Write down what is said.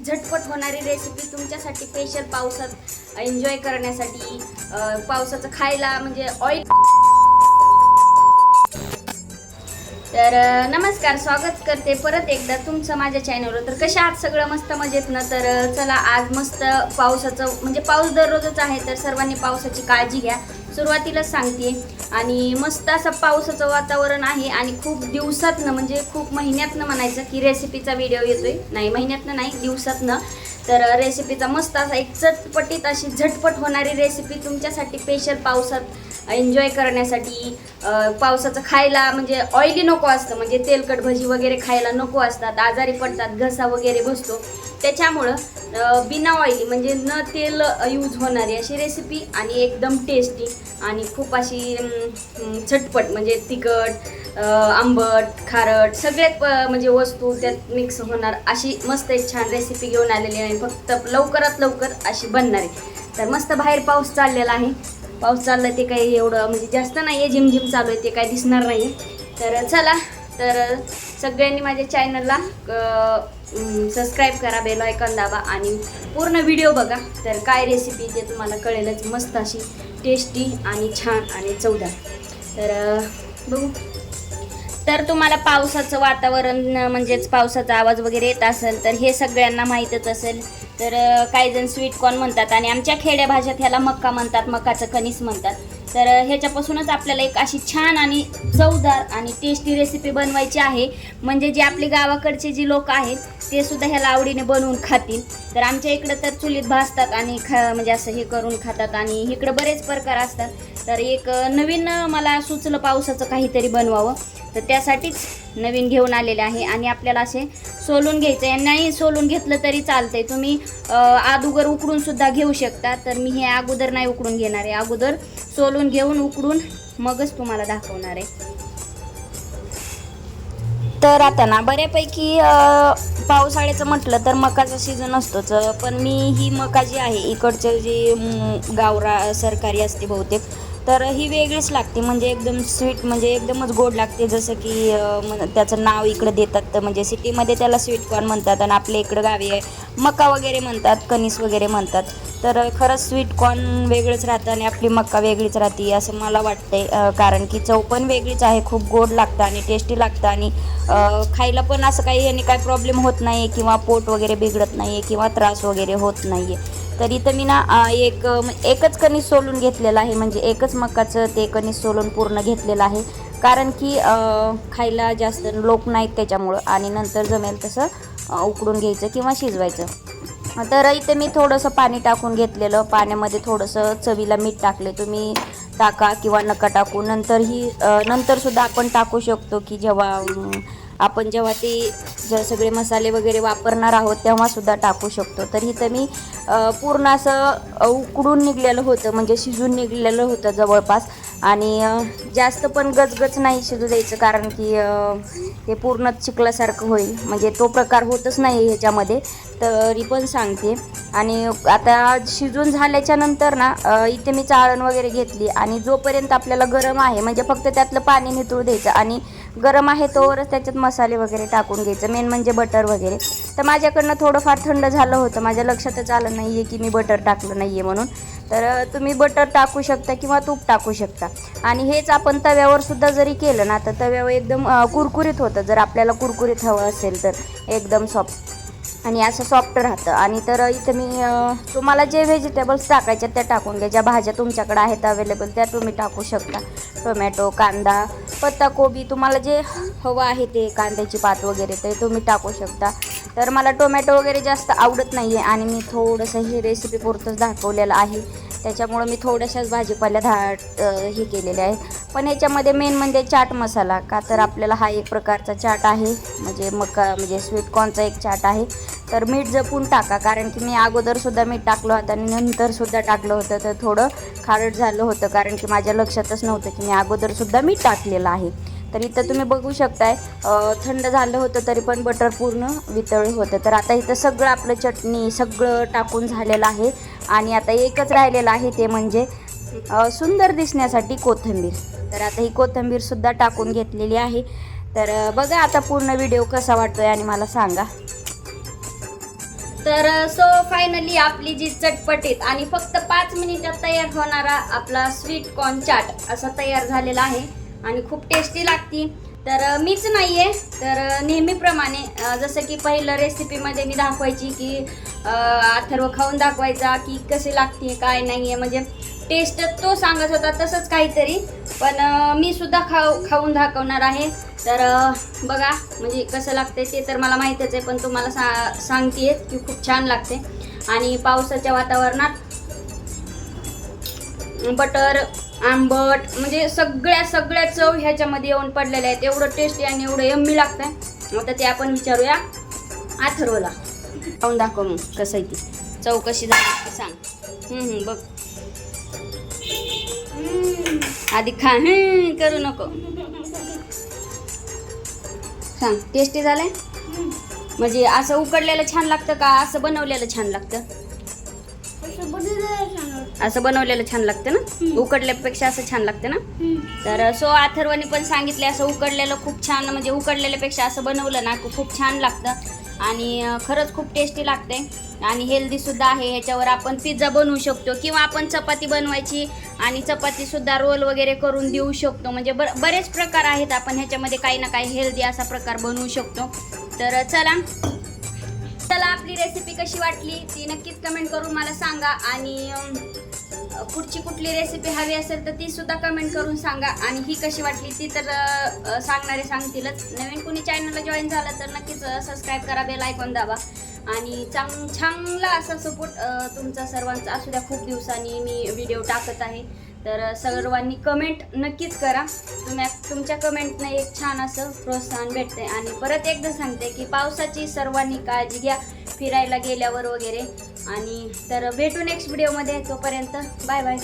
झटपट होणारी रेसिपी तुमच्यासाठी स्पेशल पावसात एन्जॉय करण्यासाठी, पावसाचं खायला म्हणजे ऑइल. तर नमस्कार, स्वागत करते परत एकदा तुमचं माझ्या चॅनलवर. तर कशा आहात? सगळं मस्त मजेत ना? तर चला आज मस्त पावसाचं म्हणजे पाऊस दररोजच आहे, तर सर्वांनी पावसाची काळजी घ्या. सुरुवातीलाच सांगते. आणि मस्त असं पावसाचं वातावरण आहे आणि खूप दिवसातनं म्हणजे खूप महिन्यातनं म्हणायचं की रेसिपीचा व्हिडिओ येतोय. नाही, महिन्यातनं नाही, दिवसातनं. तर रेसिपीचा मस्त असा एक चटपटीत अशी झटपट होणारी रेसिपी तुमच्यासाठी स्पेशल पावसात एन्जॉय करण्यासाठी, पावसाचं खायला म्हणजे ऑइली नको असतं, म्हणजे तेलकट भजी वगैरे खायला नको असतात, आजारी पडतात, घसा वगैरे बसतो. त्याच्यामुळं बिना ऑइली म्हणजे न तेल यूज होणारी अशी रेसिपी आणि एकदम टेस्टी आणि खूप अशी झटपट म्हणजे तिखट, आंबट, खारट सगळ्यात म्हणजे वस्तू त्यात मिक्स होणार अशी मस्त एक छान रेसिपी घेऊन आलेली आहे. फक्त लवकरात लवकर अशी बनणार आहे. तर मस्त बाहेर पाऊस चाललेला आहे. पाऊस चालला ते काही एवढं म्हणजे जास्त नाही आहे, झिमझिम चालू आहे, ते काही दिसणार नाही. तर चला, तर सगळ्यांनी माझ्या चॅनलला सबस्क्राईब करा, बेल आयकॉन दाबा आणि पूर्ण व्हिडिओ बघा. तर काय रेसिपी ते तुम्हाला कळेलच. मस्त अशी टेस्टी आणि छान आणि चवदार. तर बघू. तर तुम्हाला पावसाचं वातावरण म्हणजेच पावसाचा आवाज वगैरे येत असेल तर हे सगळ्यांना माहीतच असेल. तर काही जण स्वीट कॉर्न म्हणतात आणि आमच्या खेड्या भाषेत ह्याला मक्का म्हणतात, मकाचं कणीस म्हणतात. तर ह्याच्यापासूनच आपल्याला एक अशी छान आणि चवदार आणि टेस्टी रेसिपी बनवायची आहे. म्हणजे जे आपले गावाकडचे जी लोक आहेत ते सुद्धा ह्याला आवडीने बनवून खातील. तर आमच्या इकडं तर चुलीत भाजतात आणि म्हणजे असं हे करून खातात आणि इकडं बरेच प्रकार असतात. तर एक नवीन मला सुचलं पावसाचं काहीतरी बनवावं, तर त्यासाठीच नवीन घेऊन आलेले आहे. आणि आपल्याला असे सोलून घ्यायचं आहे. नाही सोलून घेतलं तरी चालतंय, तुम्ही अगोदर उकडून सुद्धा घेऊ शकता. तर मी हे अगोदर नाही उकडून घेणार आहे, अगोदर सोलून घेऊन उकडून मगच तुम्हाला दाखवणार आहे. तर आता ना बऱ्यापैकी पावसाळ्याचं म्हटलं तर मकाचा सीझन असतोच, पण मी ही मका जी आहे इकडचं जी गावरा सरकारी असते बहुतेक, तर ही वेगळीच लागते. म्हणजे एकदम स्वीट, म्हणजे एकदमच गोड लागते. जसं की त्याचं नाव इकडं देतात, तर म्हणजे सिटीमध्ये त्याला स्वीट कॉर्न म्हणतात आणि आपल्या इकडं गावी आहे मका वगैरे म्हणतात, कणीस वगैरे म्हणतात. तर खरंच स्वीट कॉर्न वेगळंच राहतं आणि आपली मक्का वेगळीच राहते असं मला वाटतंय. कारण की चव पण वेगळीच आहे, खूप गोड लागतं आणि टेस्टी लागतं आणि खायला पण असं काही आणि काय प्रॉब्लेम होत नाही किंवा पोट वगैरे बिघडत नाही आहे किंवा त्रास वगैरे होत नाही आहे. तर इथं मी ना एकच कणीस सोलून घेतलेलं आहे, म्हणजे एकच मकाचं ते कणीस सोलून पूर्ण घेतलेलं आहे. कारण की खायला जास्त लोक नाहीत त्याच्यामुळं, आणि नंतर जमेल तसं उकडून घ्यायचं किंवा शिजवायचं. तर इथे मी थोडंसं पाणी टाकून घेतलेलं, पाण्यामध्ये थोडंसं चवीला मीठ टाकले. तुम्ही टाका किंवा नका टाकू, नंतरसुद्धा आपण टाकू शकतो की जेव्हा ते सगळे मसाले वगैरे वापरणार आहोत तेव्हासुद्धा टाकू शकतो. तर इथं मी पूर्ण असं उकडून निघलेलं होतं, म्हणजे शिजून निघलेलं होतं जवळपास. आणि जास्त पण गचगच नाही शिजू द्यायचं, कारण की ते पूर्णच चिखलासारखं होईल, म्हणजे तो प्रकार होतच नाही ह्याच्यामध्ये, तरी पण सांगते. आणि आता शिजून झाल्याच्या नंतर ना इथे मी चाळण वगैरे घेतली आणि जोपर्यंत आपल्याला गरम आहे म्हणजे फक्त त्यातलं पाणी निथळू द्यायचं आणि गरम आहे तोवरच त्याच्यात मसाले वगैरे टाकून घ्यायचं, मेन म्हणजे बटर वगैरे. तर माझ्याकडनं थोडंफार थंड झालं होतं, माझ्या लक्षातच आलं नाही आहे की मी बटर टाकलं नाही आहे म्हणून. तर तुम्ही बटर टाकू शकता किंवा तूप टाकू शकता. आणि हेच आपण तव्यावर सुद्धा जरी केलं ना तर तव्यावर एकदम कुरकुरीत होतं, जर आपल्याला कुरकुरीत हवं असेल तर एकदम सॉफ्ट आणि असं सॉफ्ट राहतं. आणि तर इथं मी तुम्हाला जे व्हेजिटेबल्स टाकायचे त्या टाकून घ्या, ज्या भाज्या तुमच्याकडे आहेत अवेलेबल त्या तुम्ही टाकू शकता. टोमॅटो, कांदा, पत्ताकोबी, तुम्हाला जे हवं आहे ते कांद्याची पात वगैरे ते तुम्ही टाकू शकता. तर मला टोमॅटो वगैरे जास्त आवडत नाही आहे आणि मी थोडंसं ही रेसिपी पुरतंच दाखवलेलं आहे, त्याच्यामुळं मी थोड्याशाच भाजीपाल्या हे केलेले आहे. पण ह्याच्यामध्ये मेन म्हणजे चाट मसाला, का तर आपल्याला हा एक प्रकारचा चाट आहे, म्हणजे स्वीट कॉर्नचा एक चाट आहे. तर मीठ जपून टाका, कारण की मी अगोदरसुद्धा मीठ टाकलं होतं आणि नंतरसुद्धा टाकलं होतं, तर थोडं खारट झालं होतं, कारण की माझ्या लक्षातच नव्हतं की मी अगोदरसुद्धा मीठ टाकलेलं आहे. तर इथं तुम्ही बघू शकताय थंड झालं होतं तरी पण बटर पूर्ण वितळलं होतं. तर आता इथं सगळं आपलं चटणी सगळं टाकून झालेलं आहे आणि आता एकच राहिलेलं आहे ते म्हणजे सुंदर दिसण्यासाठी कोथिंबीर. तर आता ही कोथिंबीरसुद्धा टाकून घेतलेली आहे. तर बघा आता पूर्ण व्हिडिओ कसा वाटतोय आणि मला सांगा. तर सो फायनली आपली जी चटपटीत आणि फक्त 5 मिनिटात तयार होणारा आपला स्वीट कॉर्न चाट असा तयार झालेला आहे आणि खूप टेस्टी लागती. तर मीच नाही आहे, तर नेहमीप्रमाणे जसं की पहिलं रेसिपीमध्ये मी दाखवायची की अथर्व खाऊन दाखवायचा की कशी लागते काय नाही आहे, म्हणजे टेस्ट तो सांगत होता तसंच काहीतरी, पण मी सुद्धा खाऊन दाखवणार आहे. तर बघा म्हणजे कसं लागते ते तर मला माहीतच आहे, पण तुम्हाला सांगते की खूप छान लागते. आणि पावसाच्या वातावरणात बटर आंबट म्हणजे सगळ्या चव ह्याच्यामध्ये येऊन पडलेल्या आहेत. एवढं टेस्टी आणि एवढं यम्मी लागतंय. आता ते आपण विचारूया अथर्वला. खाऊन दाखव मग कसं आहे ती चव कशी झाली ते सांग. बघ आधी खा करू नको, सांग टेस्टी झालंय. म्हणजे असं उकडलेलं छान लागतं का असं बनवलेलं छान लागतं? असं बनवलेलं छान लागतं ना, उकडल्यापेक्षा असं छान लागतं ना. तर सो अथर्वने पण सांगितले असं उकडलेलं खूप छान, म्हणजे उकडलेल्यापेक्षा असं बनवलं ना खूप छान लागतं आणि खरंच खूप टेस्टी लागते आणि हेल्दीसुद्धा आहे. ह्याच्यावर आपण पिझ्झा बनवू शकतो किंवा आपण चपाती बनवायची आणि चपातीसुद्धा रोल वगैरे करून देऊ शकतो. म्हणजे बरेच प्रकार आहेत, आपण ह्याच्यामध्ये काही ना काही हेल्दी असा प्रकार बनवू शकतो. तर चला आपली रेसिपी कशी वाटली ती नक्कीच कमेंट करून मला सांगा आणि पुढची कुठली रेसिपी हवी असेल तर ती सुद्धा कमेंट करून सांगा. आणि ही कशी वाटली ती तर सांगणारे सांगतीलच. नवीन कोणी चॅनलला जॉईन झालं तर नक्कीच सबस्क्राईब करा, बेल आयकॉन दाबा आणि चांगला असा सपोर्ट तुमचा सर्वांचा असू द्या. खूप दिवसांनी मी व्हिडिओ टाकत आहे, तर सर्वांनी कमेंट नक्कीच करा. तुमच्या कमेंटनं एक छान असं प्रोत्साहन भेटते. आणि परत एकदा सांगते की पावसाची सर्वांनी काळजी घ्या फिरायला गेल्यावर वगैरे. आणि तर भेटू नेक्स्ट व्हिडिओमध्ये, तोपर्यंत बाय बाय.